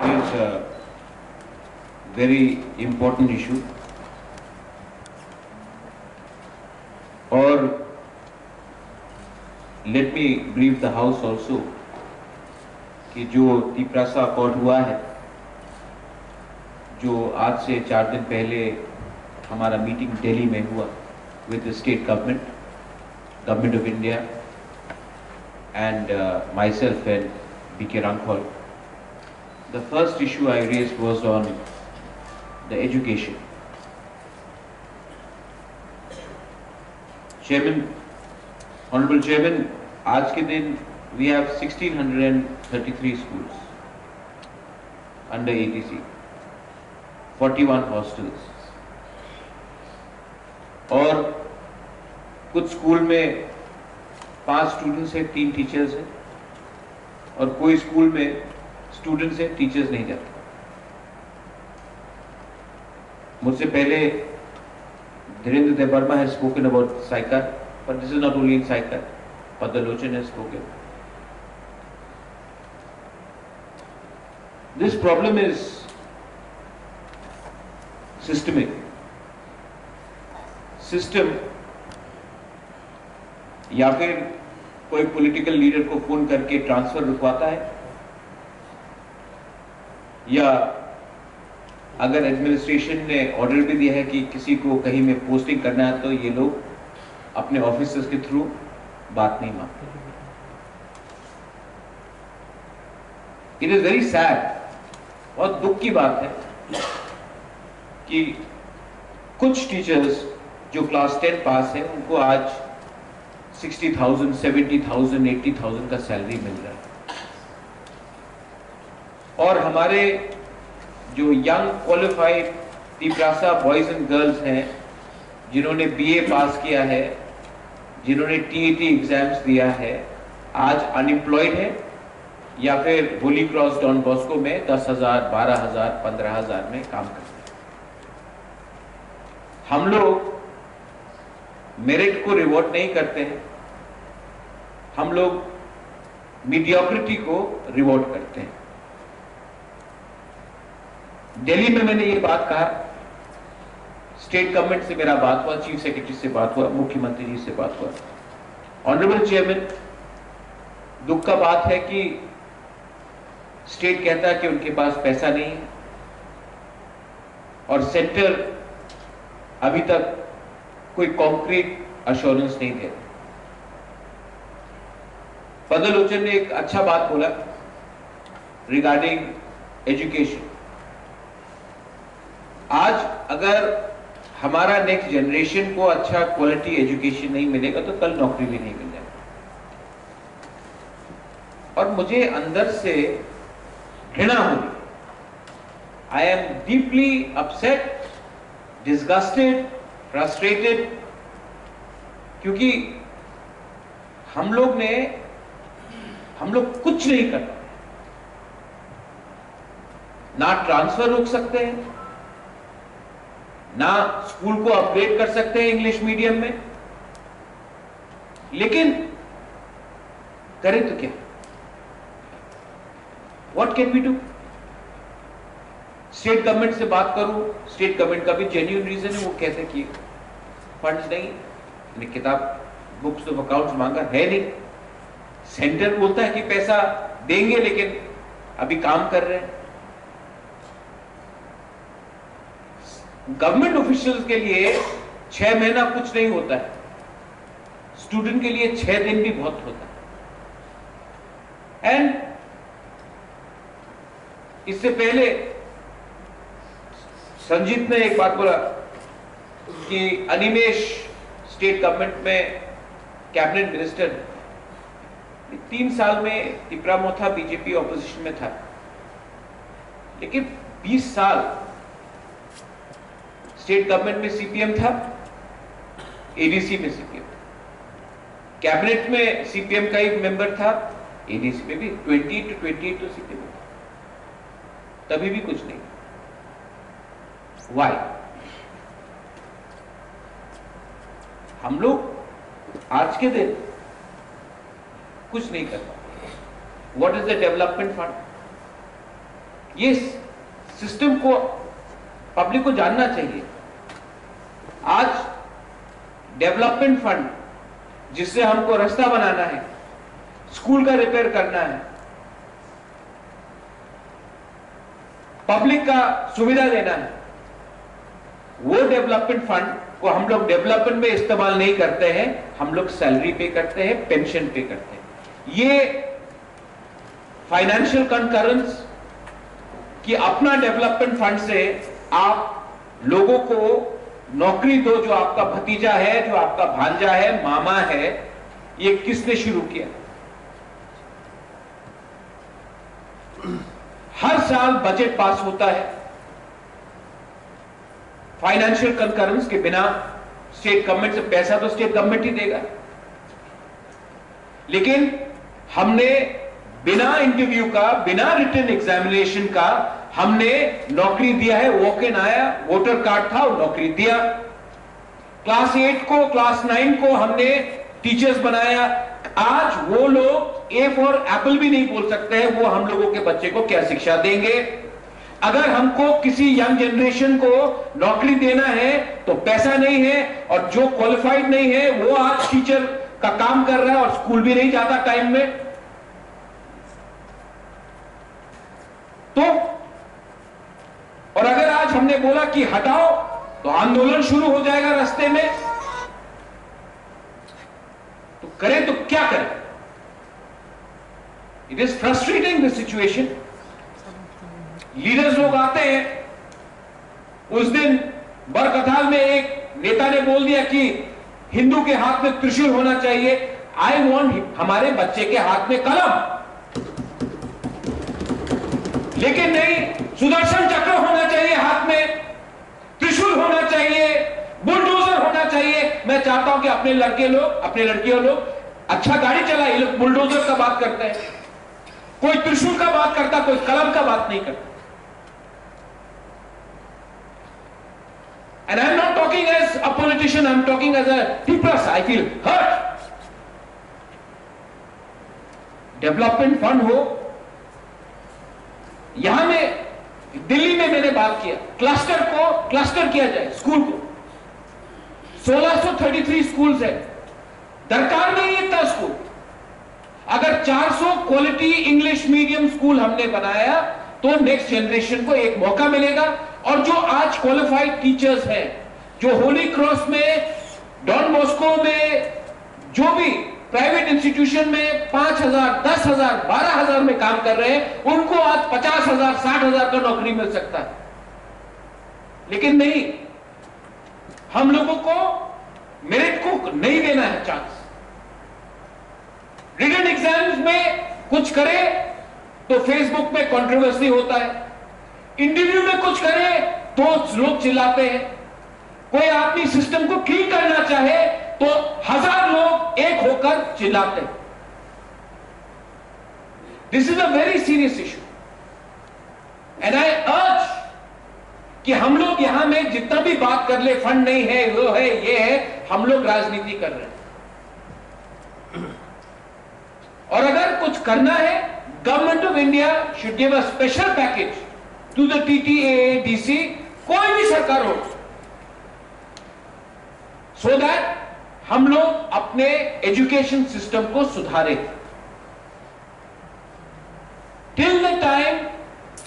is a very important issue. और let me brief the House also कि जो Tiprasa accord हुआ है, जो आज से 4 दिन पहले हमारा मीटिंग दिल्ली में हुआ with the state government, government of India and myself and B.K. Rankhol. The first issue I raised was on the education. Chairman, Honorable Chairman, आज के दिन we have 1633 schools under ATC, 41 hostels. और कुछ school में 5 students हैं, 3 teachers हैं, और कोई स्कूल में स्टूडेंट्स हैं, टीचर्स नहीं जाते. मुझसे पहले Dhirendra Debbarma has spoken about Saikar, but this is not only in Saikar. Padalochan has spoken. This problem is systemic. System या फिर कोई पॉलिटिकल लीडर को फोन करके ट्रांसफर रुकवाता है, या अगर एडमिनिस्ट्रेशन ने ऑर्डर भी दिया है कि किसी को कहीं में पोस्टिंग करना है तो ये लोग अपने ऑफिसर्स के थ्रू बात नहीं मानते. इट इज वेरी सैड, बहुत दुख की बात है कि कुछ टीचर्स जो क्लास 10 पास है उनको आज 60,000, 70,000, 80,000 का सैलरी मिल रहा है. और हमारे जो young qualified Tiprasa boys and girls हैं, जिन्होंने बीए पास किया है, जिन्होंने टीईटी एग्जाम्स दिया है, आज अनएम्प्लॉयड है या फिर होली क्रॉस डॉन बॉस्को में 10,000, 12,000, 15,000 में काम करते हैं. हम लोग मेरिट को रिवॉर्ड नहीं करते हैं, हम लोग मीडियोक्रिटी को रिवॉर्ड करते हैं. दिल्ली में मैंने ये बात कहा, स्टेट गवर्नमेंट से मेरा बात हुआ, चीफ सेक्रेटरी से बात हुआ, मुख्यमंत्री जी से बात हुआ. ऑनरेबल चेयरमैन, दुख का बात है कि स्टेट कहता है कि उनके पास पैसा नहीं है और सेंटर अभी तक कोई कॉन्क्रीट अश्योरेंस नहीं दे. पदलोचन ने एक अच्छा बात बोला रिगार्डिंग एजुकेशन. आज अगर हमारा नेक्स्ट जनरेशन को अच्छा क्वालिटी एजुकेशन नहीं मिलेगा तो कल नौकरी भी नहीं मिल जाएगी. और मुझे अंदर से घृणा हो रही. I am deeply upset, disgusted, frustrated, क्योंकि हम लोग कुछ नहीं कर पाए. ना ट्रांसफर रोक सकते हैं, ना स्कूल को अपग्रेड कर सकते हैं इंग्लिश मीडियम में, लेकिन करें तो क्या? What can we do? State government से बात करूं, स्टेट गवर्नमेंट का भी जेन्युइन रीजन है, वो कहते हैं कि फंड्स नहीं, किताब बुक्स ऑफ अकाउंट्स मांगा है नहीं. सेंटर बोलता है कि पैसा देंगे लेकिन अभी काम कर रहे हैं. गवर्नमेंट ऑफिशियल्स के लिए 6 महीना कुछ नहीं होता है, स्टूडेंट के लिए 6 दिन भी बहुत होता है. एंड इससे पहले संजीत ने एक बात बोला कि अनिमेश स्टेट गवर्नमेंट में कैबिनेट मिनिस्टर, 3 साल में तिपरामो था, बीजेपी ऑपोजिशन में था, लेकिन 20 साल स्टेट गवर्नमेंट में सीपीएम था, एडीसी में सीपीएम था, कैबिनेट में सीपीएम का एक मेंबर था, एडीसी में भी 28 तो सीपीएम था, तभी भी कुछ नहीं. वाई? हम लोग आज के दिन कुछ नहीं कर पाते. What is the development fund? ये सिस्टम को पब्लिक को जानना चाहिए। आज डेवलपमेंट फंड जिससे हमको रास्ता बनाना है, स्कूल का रिपेयर करना है, पब्लिक का सुविधा देना है, वो डेवलपमेंट फंड को हम लोग डेवलपमेंट में इस्तेमाल नहीं करते हैं, हम लोग सैलरी पे करते हैं, पेंशन पे करते हैं। ये फाइनेंशियल कंकरेंस कि अपना डेवलपमेंट फंड से आप लोगों को नौकरी दो, जो आपका भतीजा है, जो आपका भांजा है, मामा है, ये किसने शुरू किया? हर साल बजट पास होता है, फाइनेंशियल कंकरेंस के बिना स्टेट गवर्नमेंट से पैसा तो स्टेट गवर्नमेंट ही देगा, लेकिन हमने बिना इंटरव्यू का, बिना रिटन एग्जामिनेशन का हमने नौकरी दिया है। वॉक इन आया, वोटर कार्ड था और नौकरी दिया। क्लास 8 को, क्लास 9 को हमने टीचर्स बनाया। आज वो लोग ए फॉर एप्पल भी नहीं बोल सकते हैं, वो हम लोगों के बच्चे को क्या शिक्षा देंगे? अगर हमको किसी यंग जनरेशन को नौकरी देना है तो पैसा नहीं है, और जो क्वालिफाइड नहीं है वो आज टीचर का काम कर रहा है और स्कूल भी नहीं जाता टाइम में। तो और अगर आज हमने बोला कि हटाओ तो आंदोलन शुरू हो जाएगा रास्ते में, तो करें तो क्या करें? It is frustrating the situation. Leaders लोग आते हैं, उस दिन बरकताल में एक नेता ने बोल दिया कि हिंदू के हाथ में त्रिशूल होना चाहिए। आई वॉन्ट हमारे बच्चे के हाथ में कलम, लेकिन नहीं, सुदर्शन चक्र होना चाहिए हाथ में, त्रिशूल होना चाहिए, बुलडोजर होना चाहिए। मैं चाहता हूं कि अपने लड़के लोग, अपने लड़कियों लोग अच्छा गाड़ी चलाए, ये लोग बुलडोजर का बात करते हैं, कोई त्रिशूल का बात करता, कोई कलम का बात नहीं करता। And I'm not talking as a politician, I'm talking as a people. I feel hurt. Development fund हो, यहां में दिल्ली में मैंने बात किया, क्लस्टर किया जाए स्कूल को। 1633 स्कूल्स है, दरकार नहीं है इतना स्कूल। अगर 400 क्वालिटी इंग्लिश मीडियम स्कूल हमने बनाया तो नेक्स्ट जनरेशन को एक मौका मिलेगा। और जो आज क्वालिफाइड टीचर्स हैं, जो होली क्रॉस में, डॉन बॉस्को में, जो भी प्राइवेट इंस्टीट्यूशन में 5,000, 10,000, 12,000 में काम कर रहे हैं, उनको आज 50,000, 60,000 का नौकरी मिल सकता है। लेकिन नहीं, हम लोगों को मेरिट को नहीं देना है चांस। रिटन एग्जाम्स में कुछ करे तो फेसबुक पे कंट्रोवर्सी होता है, इंटरव्यू में कुछ करे तो लोग चिल्लाते हैं, कोई आदमी सिस्टम को ठीक करना चाहे तो 1000 लोग एक होकर चिल्लाते हैं। This is a very serious issue and I अर्ज कि हम लोग यहां में जितना भी बात कर ले, फंड नहीं है, वो है, ये है, हम लोग राजनीति कर रहे हैं। और अगर कुछ करना है, government of India should give a special package to the TTAADC, कोई भी सरकार हो, सो दैट हम लोग अपने एजुकेशन सिस्टम को सुधारें। टिल द टाइम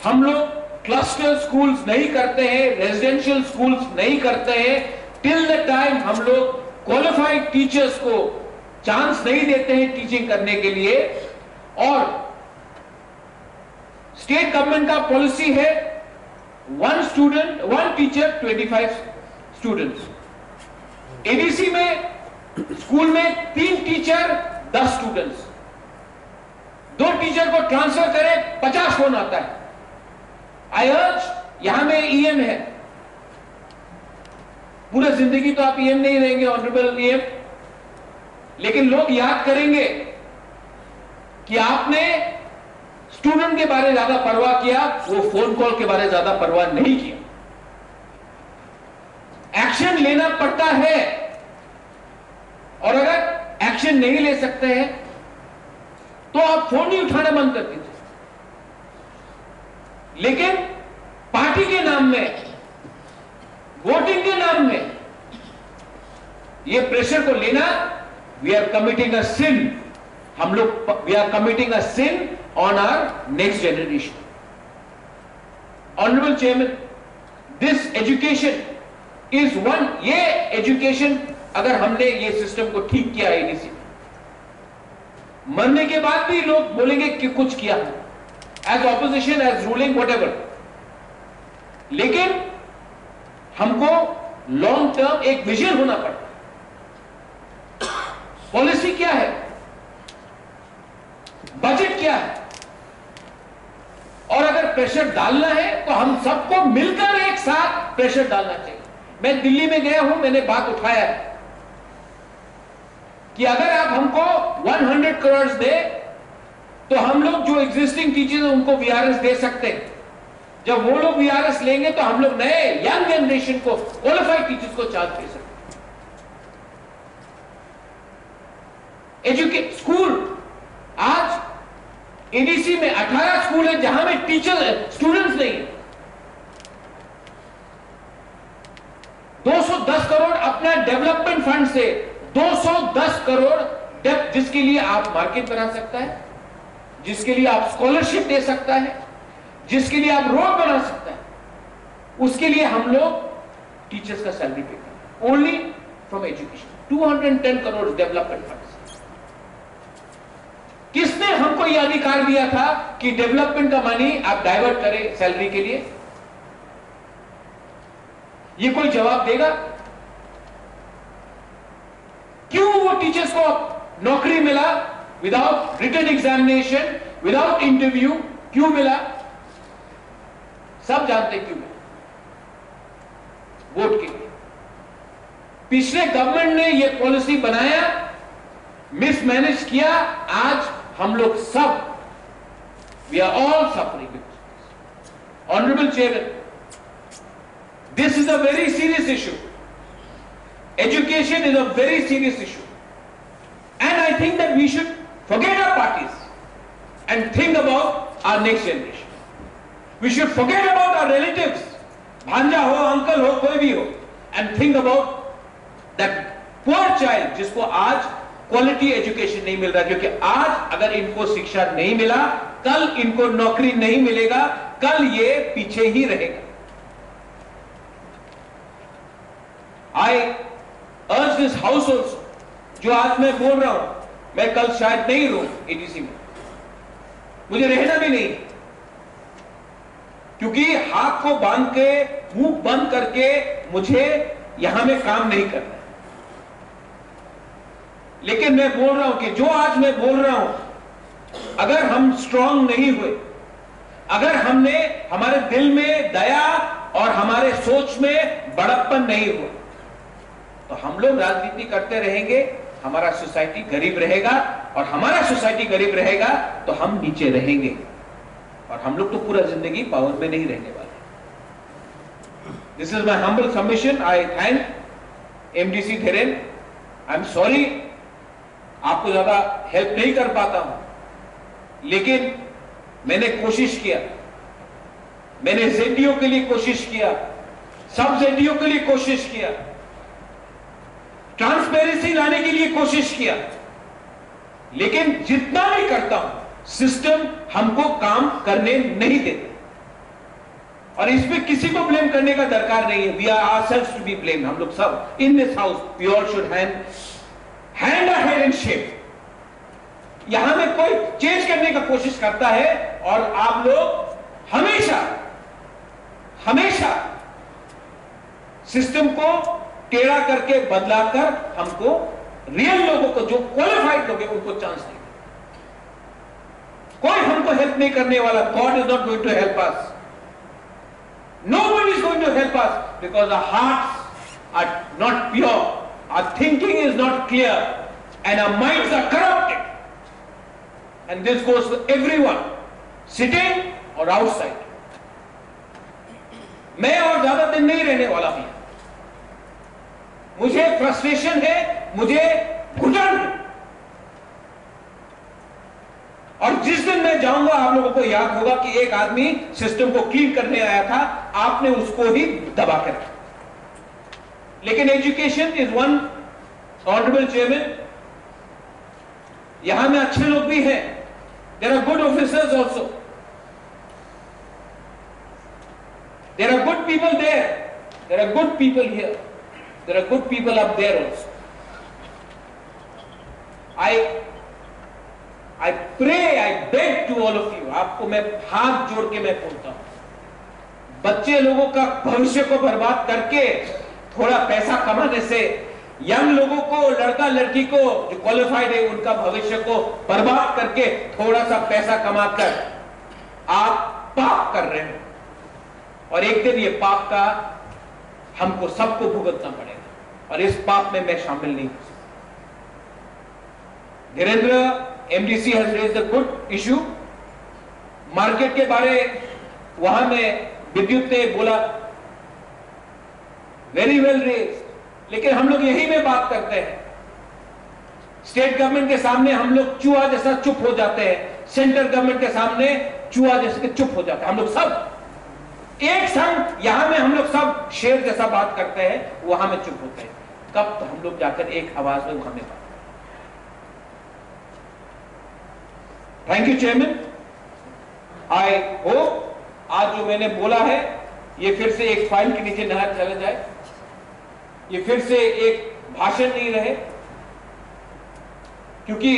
हम लोग क्लस्टर स्कूल्स नहीं करते हैं, रेजिडेंशियल स्कूल्स नहीं करते हैं, टिल द टाइम हम लोग क्वालिफाइड टीचर्स को चांस नहीं देते हैं टीचिंग करने के लिए, और स्टेट गवर्नमेंट का पॉलिसी है 1 स्टूडेंट 1 टीचर 25 स्टूडेंट्स। एडीसी में स्कूल में 3 टीचर 10 स्टूडेंट्स, 2 टीचर को ट्रांसफर करें 50 फोन आता है। आई अर्ज, यहां में EM है, पूरा जिंदगी तो आप EM नहीं रहेंगे ऑनरेबल EM, लेकिन लोग याद करेंगे कि आपने स्टूडेंट के बारे में ज्यादा परवाह किया, वो फोन कॉल के बारे में ज्यादा परवाह नहीं किया। एक्शन लेना पड़ता है, और अगर एक्शन नहीं ले सकते हैं तो आप फोन ही उठाना बंद कर दीजिए। लेकिन पार्टी के नाम में, वोटिंग के नाम में ये प्रेशर को लेना, we are committing a sin. हम लोग, we are committing a sin on our next generation. Honourable chairman, this education is one, ये एजुकेशन अगर हमने ये सिस्टम को ठीक किया एडीसी, मरने के बाद भी लोग बोलेंगे कि कुछ किया, as opposition, as ruling, whatever, लेकिन हमको लॉन्ग टर्म एक विजन होना पड़ता है। पॉलिसी क्या है, बजट क्या है, और अगर प्रेशर डालना है तो हम सबको मिलकर एक साथ प्रेशर डालना चाहिए। मैं दिल्ली में गया हूं, मैंने बात उठाया है कि अगर आप हमको 100 करोड़ दे तो हम लोग जो एग्जिस्टिंग टीचर्स हैं उनको वीआरएस दे सकते हैं। जब वो लोग वीआरएस लेंगे तो हम लोग नए यंग जनरेशन को, क्वालिफाइड टीचर्स को चार्ज दे सकते हैं। एजुकेट स्कूल, आज एडीसी में 18 स्कूल है जहां में टीचर स्टूडेंट्स नहीं है। 210 करोड़ अपना डेवलपमेंट फंड से, 210 करोड़ डेप, जिसके लिए आप मार्केट बना सकता है, जिसके लिए आप स्कॉलरशिप दे सकता है, जिसके लिए आप रोड बना सकता है, उसके लिए हम लोग टीचर्स का सैलरी पे करें, only from education. 210 crore development fund. किसने हमको यह अधिकार दिया था कि डेवलपमेंट का मनी आप डाइवर्ट करें सैलरी के लिए? ये कोई जवाब देगा? क्यों वो टीचर्स को नौकरी मिला without written examination, without interview? क्यों मिला? सब जानते क्यों मिला, वोट के लिए। पिछले गवर्नमेंट ने ये पॉलिसी बनाया, मिसमैनेज किया, आज हम लोग सब, we are all suffering. Honourable chairman, this is a very serious issue. Education is a very serious issue. And I think that we should forget our parties and think about our next generation. We should forget about our relatives, भांजा हो, uncle हो, कोई भी हो, and think about that poor child जिसको आज quality education नहीं मिल रहा, क्योंकि आज अगर इनको शिक्षा नहीं मिला, कल इनको नौकरी नहीं मिलेगा, कल ये पीछे ही रहेगा। I urge this house also, जो आज मैं बोल रहा हूं, मैं कल शायद नहीं रहूं एडीसी में, मुझे रहना भी नहीं, क्योंकि हाथ को बांध के, मुंह बंद करके मुझे यहां में काम नहीं करना। लेकिन मैं बोल रहा हूं कि जो आज मैं बोल रहा हूं, अगर हम स्ट्रांग नहीं हुए, अगर हमने, हमारे दिल में दया और हमारे सोच में बड़प्पन नहीं हुआ, तो हम लोग राजनीति करते रहेंगे, हमारा सोसाइटी गरीब रहेगा, और हमारा सोसाइटी गरीब रहेगा तो हम नीचे रहेंगे, और हम लोग तो पूरा जिंदगी पावर में नहीं रहने वाले। This is my humble submission. I thank MDC Dhiren. I am sorry, आपको ज्यादा हेल्प नहीं कर पाता हूं, लेकिन मैंने कोशिश किया, मैंने जेडीओ के लिए कोशिश किया, सब जेडीओ के लिए कोशिश किया, ट्रांसपेरेंसी लाने के लिए कोशिश किया, लेकिन जितना भी करता हूं सिस्टम हमको काम करने नहीं देता, और इसमें किसी को ब्लेम करने का दरकार नहीं है। We are ourselves to be blamed. हम लोग सब in this house, we all should hand ahead in shape. यहां में कोई चेंज करने का कोशिश करता है, और आप लोग हमेशा हमेशा सिस्टम को टेढ़ा करके बदलाकर हमको, रियल लोगों को, जो क्वालिफाइड लोग हैं, उनको चांस नहीं। कोई हमको हेल्प नहीं करने वाला। God is not going to help us, nobody is going to help us, because our hearts are not pure, our thinking is not clear, and our minds are corrupted, and this goes to everyone, sitting or outside. मैं और ज्यादा दिन नहीं रहने वाला हूं। मुझे frustration है, मुझे घुटन है, और जिस दिन मैं जाऊंगा आप लोगों को याद होगा कि एक आदमी सिस्टम को क्लीन करने आया था, आपने उसको ही दबा कर रखा। लेकिन education is one, honourable chairman, यहां में अच्छे लोग भी हैं, there are good officers also, there are good people there, there are good people here, there are good people up there also. I pray, I beg to all of you, आपको मैं हाथ जोड़ के मैं बोलता हूं, बच्चे लोगों का भविष्य को बर्बाद करके थोड़ा पैसा कमाने से, यंग लोगों को, लड़का लड़की को जो क्वालिफाइड है उनका भविष्य को बर्बाद करके थोड़ा सा पैसा कमाकर आप पाप कर रहे हो, और एक दिन ये पाप का हमको सबको भुगतना पड़ेगा, और इस पाप में मैं शामिल नहीं हूं। Dhirendra MDC has raised a good issue, market के बारे वहां में विद्युत ने बोला, वेरी वेल रेज, लेकिन हम लोग यही में बात करते हैं, स्टेट गवर्नमेंट के सामने हम लोग चूहा जैसा चुप हो जाते हैं, सेंट्रल गवर्नमेंट के सामने चूहा जैसे चुप हो जाते हैं। हम लोग सब एक संग, यहां में हम लोग सब शेर जैसा बात करते हैं, वहां में चुप होते हैं। कब तो हम लोग जाकर एक आवाज में वहां में बात। Thank you chairman, I hope आज जो मैंने बोला है ये फिर से एक फाइल के नीचे न चला जाए, ये फिर से एक भाषण नहीं रहे, क्योंकि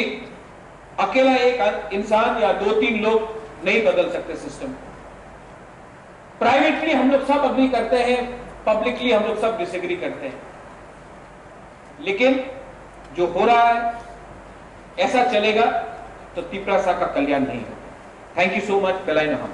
अकेला एक इंसान या 2-3 लोग नहीं बदल सकते सिस्टम को। प्राइवेटली हम लोग सब अग्री करते हैं, पब्लिकली हम लोग सब डिसएग्री करते हैं, लेकिन जो हो रहा है ऐसा चलेगा तो तिपरासा का कल्याण नहीं होगा। Thank you so much. बेलाइन हम